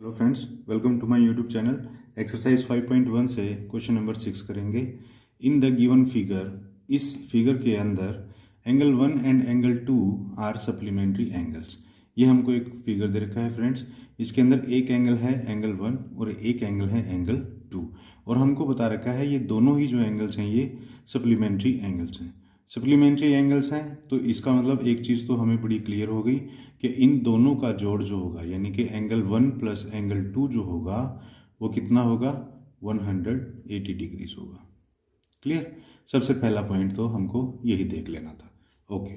Hello friends, welcome to my YouTube channel. Exercise 5.1 से question number 6 करेंगे। In the given figure, इस फिगर के अंदर angle 1 and angle 2 are supplementary angles. ये हमको एक फिगर दे रखा है फ्रेंड्स। इसके अंदर एक एंगल है एंगल 1 और एक एंगल है एंगल 2, और हमको बता रखा है ये दोनों ही जो एंगल्स हैं ये सप्लीमेंट्री एंगल्स हैं। सप्लीमेंट्री एंगल्स हैं तो इसका मतलब एक चीज़ तो हमें बड़ी क्लियर हो गई कि इन दोनों का जोड़ जो होगा, यानी कि एंगल 1 प्लस एंगल 2 जो होगा वो कितना होगा, 180 डिग्रीज होगा। क्लियर। सबसे पहला पॉइंट तो हमको यही देख लेना था। ओके,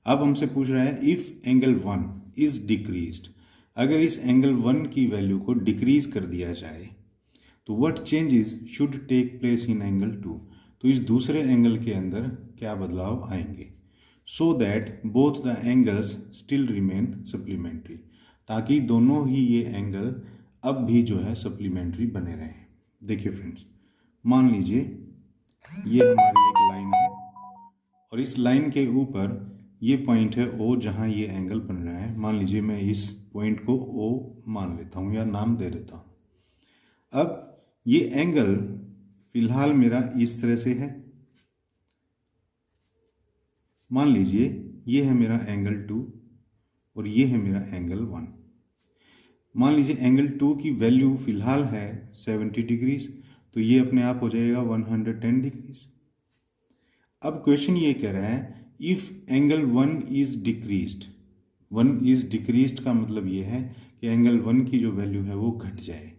अब हमसे पूछ रहा है इफ एंगल 1 इज डिक्रीज्ड, अगर इस एंगल 1 की वैल्यू को डिक्रीज कर दिया जाए तो what changes should take place in angle 2, तो इस दूसरे एंगल के अंदर क्या बदलाव आएंगे, so that both the angles still remain supplementary, ताकि दोनों ही ये एंगल अब भी जो है सप्लीमेंट्री बने रहें। देखिए फ्रेंड्स, मान लीजिए ये हमारी एक लाइन है और इस लाइन के ऊपर ये पॉइंट है O, जहाँ ये एंगल बन रहा है। मान लीजिए मैं इस पॉइंट को O मान लेता हूँ या नाम दे देता हूँ। अब ये एंगल फिलहाल मेरा इस तरह से है। मान लीजिए ये है मेरा एंगल 2 और ये है मेरा एंगल 1। मान लीजिए एंगल 2 की वैल्यू फिलहाल है 70 डिग्रीज, तो ये अपने आप हो जाएगा 110 डिग्रीज। अब क्वेश्चन ये कह रहा है if angle 1 is decreased, 1 is decreased का मतलब ये है कि एंगल 1 की जो वैल्यू है वो घट जाए।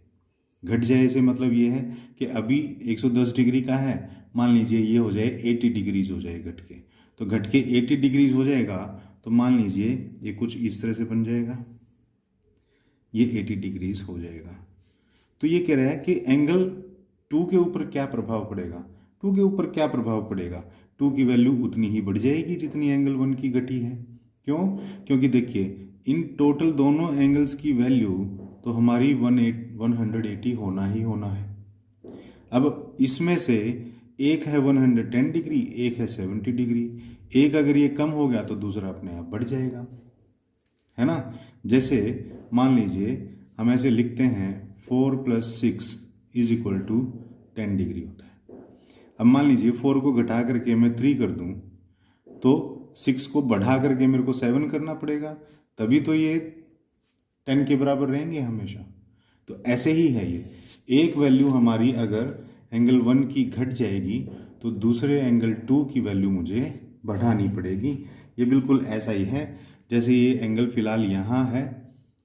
घट जाए से मतलब ये है कि अभी 110 डिग्री का है, मान लीजिए ये हो जाए 80 डिग्रीज हो जाए घट के, तो घट के 80 डिग्रीज हो जाएगा तो मान लीजिए ये कुछ इस तरह से बन जाएगा, ये 80 डिग्रीज हो जाएगा। तो ये कह रहा है कि एंगल 2 के ऊपर क्या प्रभाव पड़ेगा, 2 के ऊपर क्या प्रभाव पड़ेगा, 2 की वैल्यू उतनी ही बढ़ जाएगी जितनी एंगल 1 की घटी है। क्यों? क्योंकि देखिए इन टोटल दोनों एंगल्स की वैल्यू तो हमारी 180 होना ही होना है। अब इसमें से एक है 110 डिग्री, एक है 70 डिग्री। एक अगर ये कम हो गया तो दूसरा अपने आप बढ़ जाएगा, है ना। जैसे मान लीजिए हम ऐसे लिखते हैं 4 + 6 = 10 डिग्री होता है। अब मान लीजिए 4 को घटा करके मैं 3 कर दूं तो 6 को बढ़ा करके मेरे को 7 करना पड़ेगा, तभी तो ये 10 के बराबर रहेंगे हमेशा। तो ऐसे ही है ये, एक वैल्यू हमारी अगर एंगल 1 की घट जाएगी तो दूसरे एंगल 2 की वैल्यू मुझे बढ़ानी पड़ेगी। ये बिल्कुल ऐसा ही है जैसे ये एंगल फिलहाल यहाँ है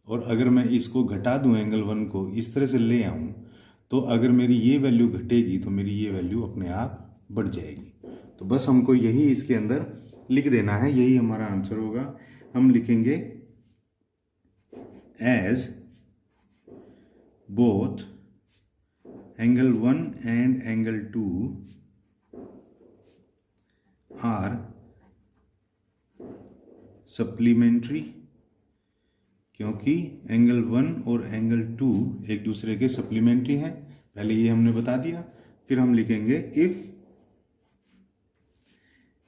और अगर मैं इसको घटा दूँ एंगल 1 को इस तरह से ले आऊँ तो अगर मेरी ये वैल्यू घटेगी तो मेरी ये वैल्यू अपने आप बढ़ जाएगी। तो बस हमको यही इसके अंदर लिख देना है, यही हमारा आंसर होगा। हम लिखेंगे as both angle 1 and angle 2 are supplementary, क्योंकि एंगल 1 और एंगल 2 एक दूसरे के सप्लीमेंट्री हैं। पहले ये हमने बता दिया। फिर हम लिखेंगे if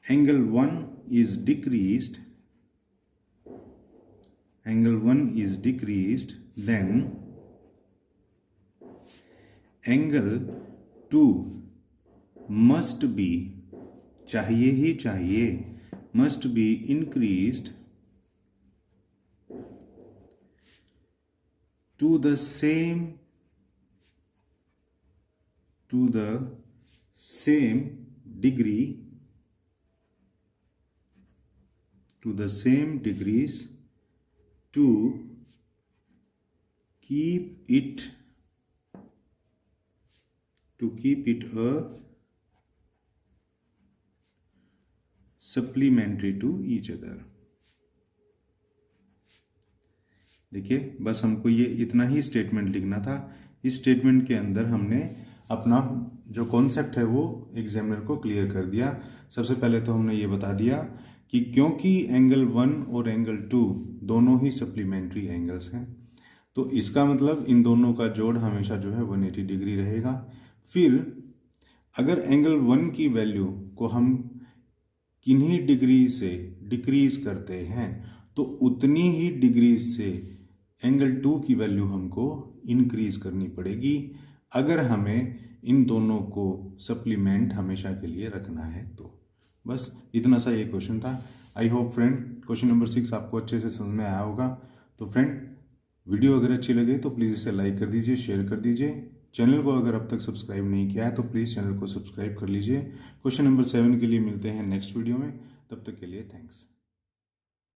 angle 1 is decreased, angle 1 is decreased then angle 2 must be, चाहिए ही चाहिए, must be increased to the same degree, to the same degrees to keep it a supplementary to each other। देखिए बस हमको ये इतना ही स्टेटमेंट लिखना था। इस स्टेटमेंट के अंदर हमने अपना जो कॉन्सेप्ट है वो एग्जामिनर को क्लियर कर दिया। सबसे पहले तो हमने ये बता दिया कि क्योंकि एंगल 1 और एंगल 2 दोनों ही सप्लीमेंट्री एंगल्स हैं तो इसका मतलब इन दोनों का जोड़ हमेशा जो है 180 डिग्री रहेगा। फिर अगर एंगल 1 की वैल्यू को हम किन्हीं डिग्री से डिक्रीज करते हैं तो उतनी ही डिग्री से एंगल 2 की वैल्यू हमको इंक्रीज करनी पड़ेगी अगर हमें इन दोनों को सप्लीमेंट हमेशा के लिए रखना है तो। बस इतना सा ये क्वेश्चन था। I hope friend question number 6 आपको अच्छे से समझ में आया होगा। तो फ्रेंड वीडियो अगर अच्छी लगे तो प्लीज़ इसे लाइक कर दीजिए, शेयर कर दीजिए। चैनल को अगर अब तक सब्सक्राइब नहीं किया है तो प्लीज़ चैनल को सब्सक्राइब कर लीजिए। क्वेश्चन नंबर 7 के लिए मिलते हैं नेक्स्ट वीडियो में, तब तक के लिए थैंक्स।